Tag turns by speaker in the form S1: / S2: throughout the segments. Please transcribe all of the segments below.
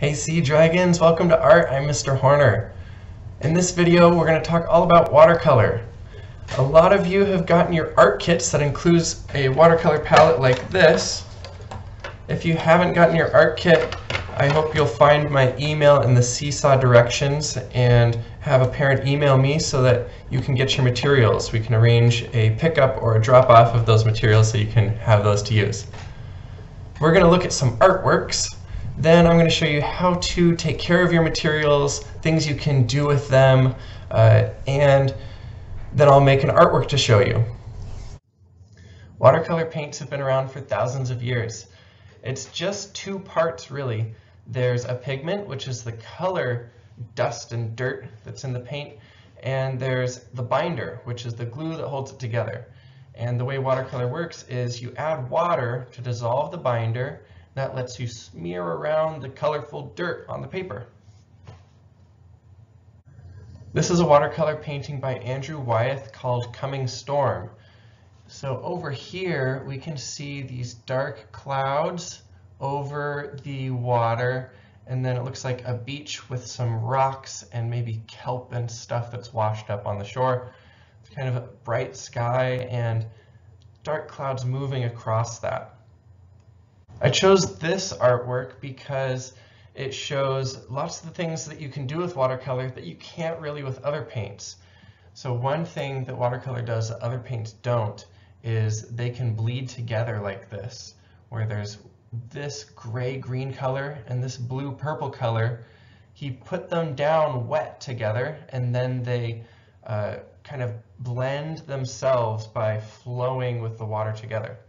S1: Hey Sea Dragons, welcome to Art. I'm Mr. Horner. In this video we're going to talk all about watercolor. A lot of you have gotten your art kits that includes a watercolor palette like this. If you haven't gotten your art kit, I hope you'll find my email in the seesaw directions and have a parent email me so that you can get your materials. We can arrange a pickup or a drop off of those materials so you can have those to use. We're going to look at some artworks. Then I'm going to show you how to take care of your materials, things you can do with them, and then I'll make an artwork to show you. Watercolor paints have been around for thousands of years. It's just two parts really. There's a pigment, which is the color, dust and dirt that's in the paint, and there's the binder, which is the glue that holds it together. And the way watercolor works is you add water to dissolve the binder. That lets you smear around the colorful dirt on the paper. This is a watercolor painting by Andrew Wyeth called Coming Storm. So over here we can see these dark clouds over the water, and then it looks like a beach with some rocks and maybe kelp and stuff that's washed up on the shore. It's kind of a bright sky and dark clouds moving across that. I chose this artwork because it shows lots of the things that you can do with watercolor that you can't really with other paints. So one thing that watercolor does that other paints don't is they can bleed together like this, where there's this gray-green color and this blue-purple color. He put them down wet together and then they kind of blend themselves by flowing with the water together.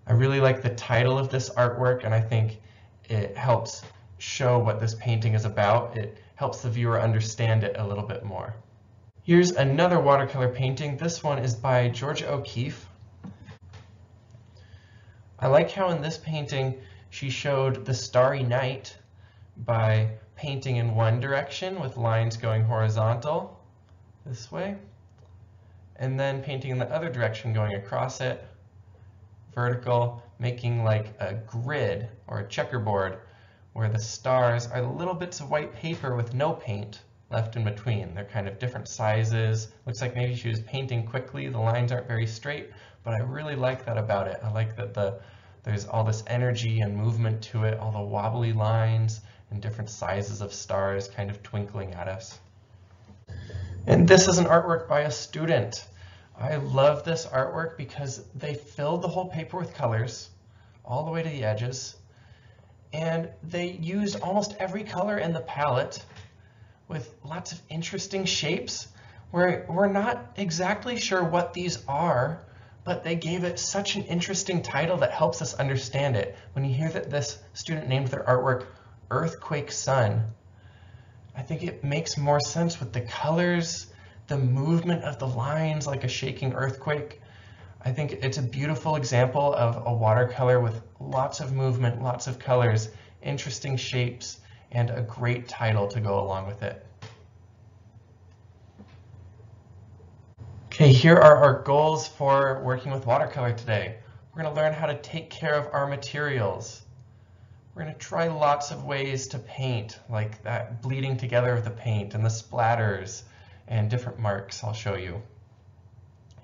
S1: I really like the title of this artwork, and I think it helps show what this painting is about. It helps the viewer understand it a little bit more. Here's another watercolor painting. This one is by Georgia O'Keeffe. I like how in this painting she showed the starry night by painting in one direction with lines going horizontal this way, and then painting in the other direction going across it, vertical, making like a grid or a checkerboard where the stars are little bits of white paper with no paint left in between. They're kind of different sizes. Looks like maybe she was painting quickly. The lines aren't very straight, but I really like that about it. I like that there's all this energy and movement to it, all the wobbly lines and different sizes of stars kind of twinkling at us. And this is an artwork by a student. I love this artwork because they filled the whole paper with colors all the way to the edges, and they used almost every color in the palette with lots of interesting shapes where we're not exactly sure what these are, but they gave it such an interesting title that helps us understand it. When you hear that this student named their artwork Earthquake Sun, I think it makes more sense with the colors, the movement of the lines like a shaking earthquake. I think it's a beautiful example of a watercolor with lots of movement, lots of colors, interesting shapes, and a great title to go along with it. Okay, here are our goals for working with watercolor today. We're going to learn how to take care of our materials. We're going to try lots of ways to paint, like that bleeding together of the paint and the splatters and different marks I'll show you.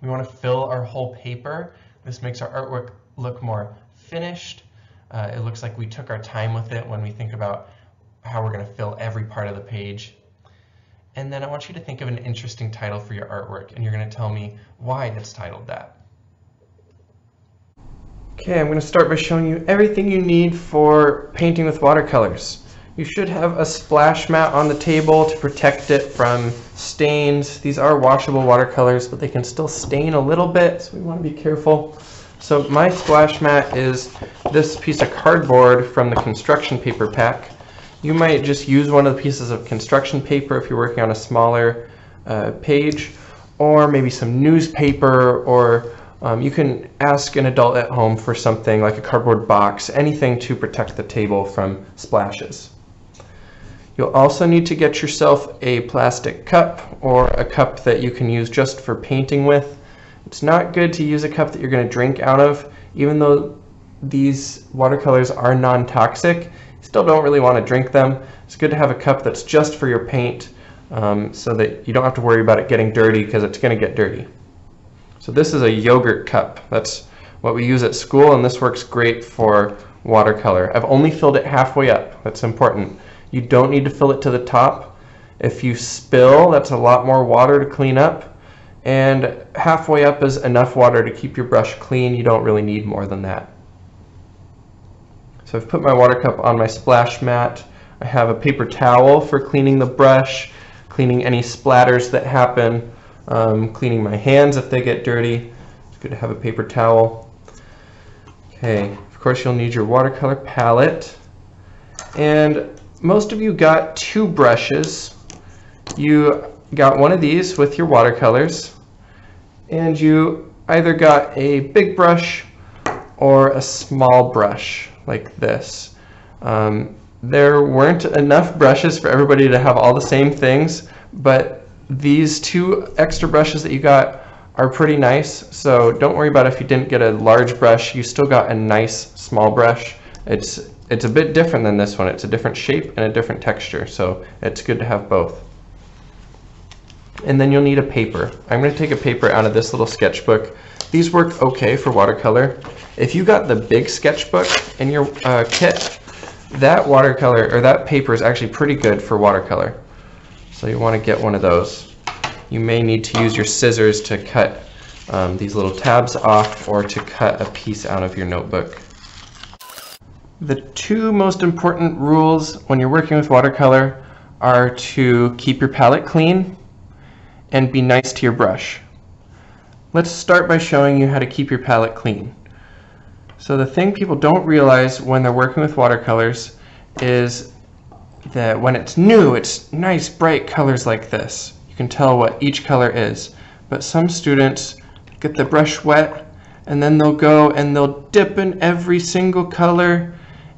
S1: We want to fill our whole paper. This makes our artwork look more finished. It looks like we took our time with it when we think about how we're going to fill every part of the page. And then I want you to think of an interesting title for your artwork, and you're going to tell me why it's titled that. Okay, I'm going to start by showing you everything you need for painting with watercolors. You should have a splash mat on the table to protect it from stains. These are washable watercolors, but they can still stain a little bit, so we want to be careful. So my splash mat is this piece of cardboard from the construction paper pack. You might just use one of the pieces of construction paper if you're working on a smaller page, or maybe some newspaper, or you can ask an adult at home for something like a cardboard box, anything to protect the table from splashes. You'll also need to get yourself a plastic cup or a cup that you can use just for painting with. It's not good to use a cup that you're going to drink out of. Even though these watercolors are non-toxic, still don't really want to drink them. It's good to have a cup that's just for your paint so that you don't have to worry about it getting dirty, because it's going to get dirty. So this is a yogurt cup. That's what we use at school, and this works great for watercolor. I've only filled it halfway up. That's important. You don't need to fill it to the top. If you spill, that's a lot more water to clean up, and halfway up is enough water to keep your brush clean. You don't really need more than that. So I've put my water cup on my splash mat. I have a paper towel for cleaning the brush, cleaning any splatters that happen, cleaning my hands if they get dirty. It's good to have a paper towel. Okay, of course you'll need your watercolor palette. And most of you got 2 brushes. You got one of these with your watercolors, and you either got a big brush or a small brush like this. There weren't enough brushes for everybody to have all the same things, but these 2 extra brushes that you got are pretty nice, so don't worry about if you didn't get a large brush. You still got a nice small brush. It's a bit different than this one. It's a different shape and a different texture, so it's good to have both. And then you'll need a paper. I'm going to take a paper out of this little sketchbook. These work okay for watercolor. If you got the big sketchbook in your kit, that watercolor, or that paper, is actually pretty good for watercolor. So you want to get one of those. You may need to use your scissors to cut these little tabs off, or to cut a piece out of your notebook. The 2 most important rules when you're working with watercolor are to keep your palette clean and be nice to your brush. Let's start by showing you how to keep your palette clean. So the thing people don't realize when they're working with watercolors is that when it's new, it's nice bright colors like this. You can tell what each color is. But some students get the brush wet, and then they'll go and they'll dip in every single color,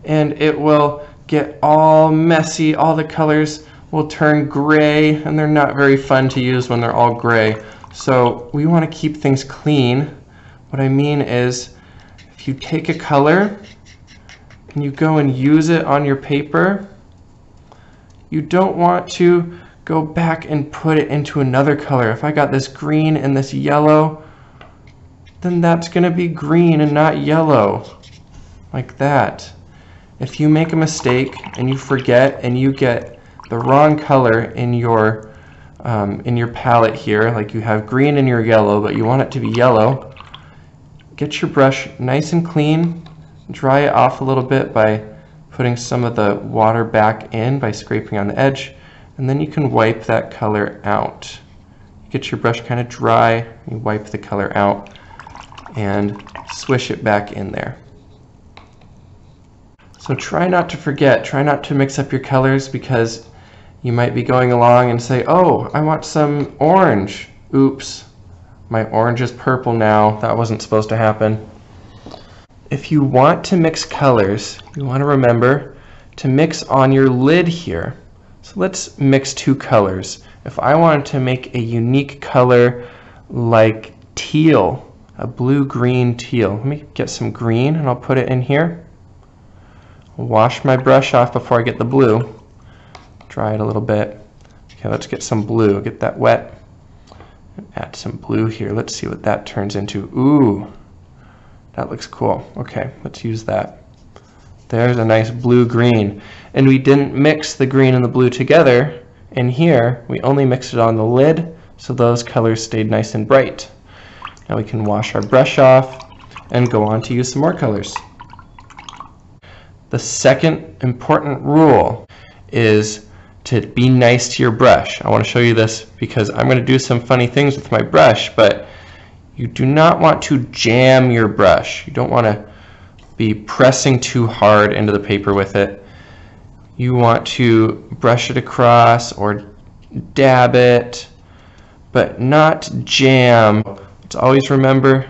S1: and it will get all messy. All the colors will turn gray, and they're not very fun to use when they're all gray. So we want to keep things clean. What I mean is, if you take a color and you go and use it on your paper, you don't want to go back and put it into another color. If I got this green and this yellow, then that's going to be green and not yellow, like that. If you make a mistake and you forget and you get the wrong color in your palette here, like you have green in your yellow, but you want it to be yellow, get your brush nice and clean, dry it off a little bit by putting some of the water back in by scraping on the edge, and then you can wipe that color out. Get your brush kind of dry, you wipe the color out, and swish it back in there. So try not to forget, try not to mix up your colors, because you might be going along and say, oh, I want some orange. Oops, my orange is purple now. That wasn't supposed to happen. If you want to mix colors, you want to remember to mix on your lid here. So let's mix 2 colors. If I wanted to make a unique color like teal, a blue-green teal, let me get some green and I'll put it in here. Wash my brush off before I get the blue. Dry it a little bit. Okay, let's get some blue. Get that wet. And add some blue here. Let's see what that turns into. Ooh, that looks cool. Okay, let's use that. There's a nice blue-green. And we didn't mix the green and the blue together in here. We only mixed it on the lid, so those colors stayed nice and bright. Now we can wash our brush off and go on to use some more colors. The second important rule is to be nice to your brush. I want to show you this because I'm going to do some funny things with my brush, but you do not want to jam your brush. You don't want to be pressing too hard into the paper with it. You want to brush it across or dab it, but not jam. Let's always remember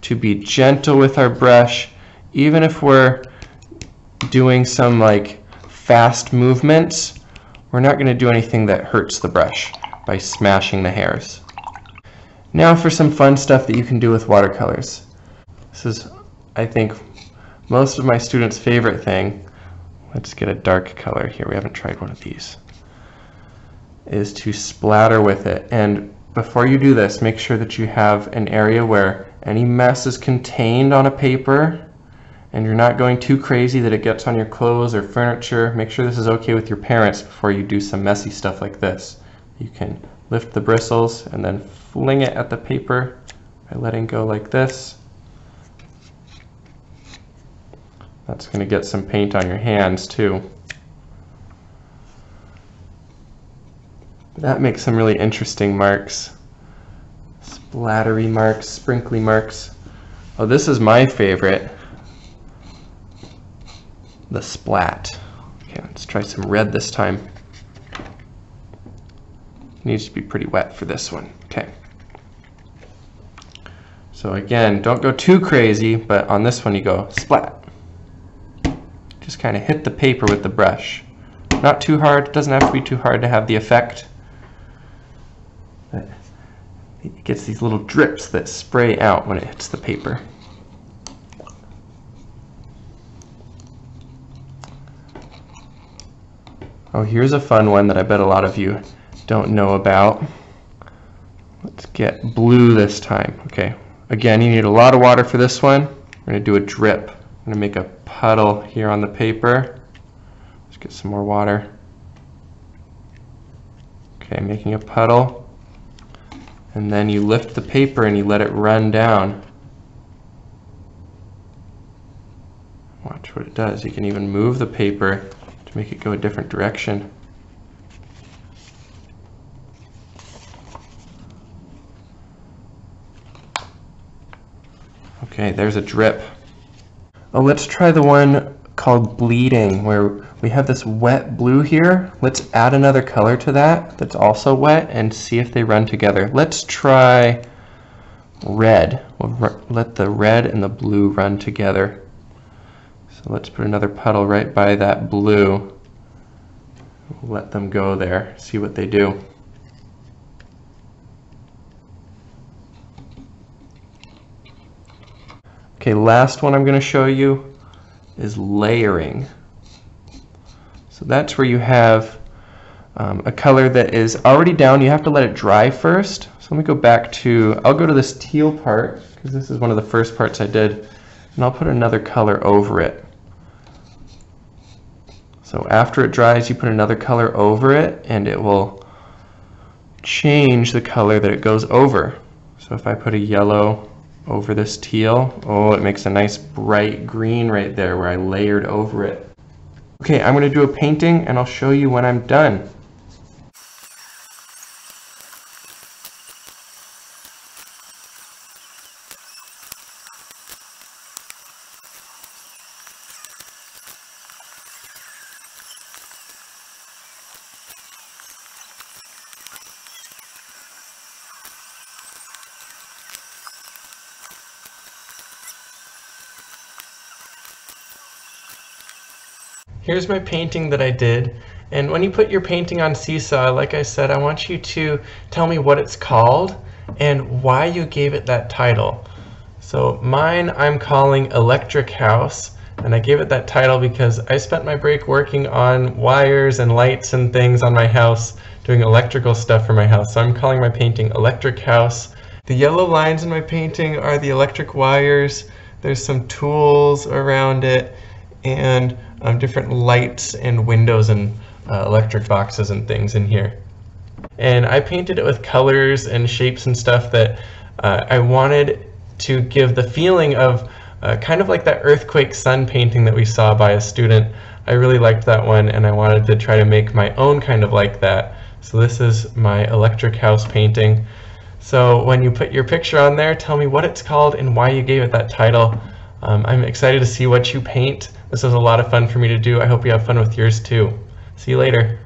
S1: to be gentle with our brush, even if we're doing some like fast movements. We're not going to do anything that hurts the brush by smashing the hairs. Now for some fun stuff that you can do with watercolors. This is, I think, most of my students' favorite thing, let's get a dark color here. We haven't tried one of these. Is to splatter with it. And before you do this, make sure that you have an area where any mess is contained on a paper and you're not going too crazy that it gets on your clothes or furniture. Make sure this is okay with your parents before you do some messy stuff like this. You can lift the bristles and then fling it at the paper by letting go like this. That's going to get some paint on your hands too. That makes some really interesting marks. Splattery marks, sprinkly marks. Oh, this is my favorite. The splat. Okay, let's try some red this time. Needs to be pretty wet for this one. Okay. So again, don't go too crazy, but on this one you go splat. Just kind of hit the paper with the brush. Not too hard, doesn't have to be too hard to have the effect. But it gets these little drips that spray out when it hits the paper. Oh, here's a fun one that I bet a lot of you don't know about. Let's get blue this time. Okay, again, you need a lot of water for this one. We're going to do a drip. I'm going to make a puddle here on the paper. Let's get some more water. Okay, making a puddle. And then you lift the paper and you let it run down. Watch what it does. You can even move the paper to make it go a different direction. Okay, there's a drip. Oh, let's try the one called bleeding, where we have this wet blue here. Let's add another color to that that's also wet and see if they run together. Let's try red. We'll let the red and the blue run together. So let's put another puddle right by that blue. We'll let them go there, see what they do. Okay, last one I'm going to show you is layering. So that's where you have a color that is already down. You have to let it dry first. So let me go back to, I'll go to this teal part, because this is one of the first parts I did, and I'll put another color over it. So after it dries, you put another color over it, and it will change the color that it goes over. So if I put a yellow over this teal, oh, it makes a nice bright green right there where I layered over it. Okay, I'm going to do a painting, and I'll show you when I'm done. Here's my painting that I did, and when you put your painting on Seesaw, like I said, I want you to tell me what it's called and why you gave it that title. So mine I'm calling Electric House, and I gave it that title because I spent my break working on wires and lights and things on my house, doing electrical stuff for my house. So I'm calling my painting Electric House. The yellow lines in my painting are the electric wires. There's some tools around it, and different lights and windows and electric boxes and things in here. And I painted it with colors and shapes and stuff that I wanted to give the feeling of kind of like that earthquake sun painting that we saw by a student. I really liked that one, and I wanted to try to make my own kind of like that. So this is my Electric House painting. So when you put your picture on there, tell me what it's called and why you gave it that title. I'm excited to see what you paint. This was a lot of fun for me to do. I hope you have fun with yours too. See you later.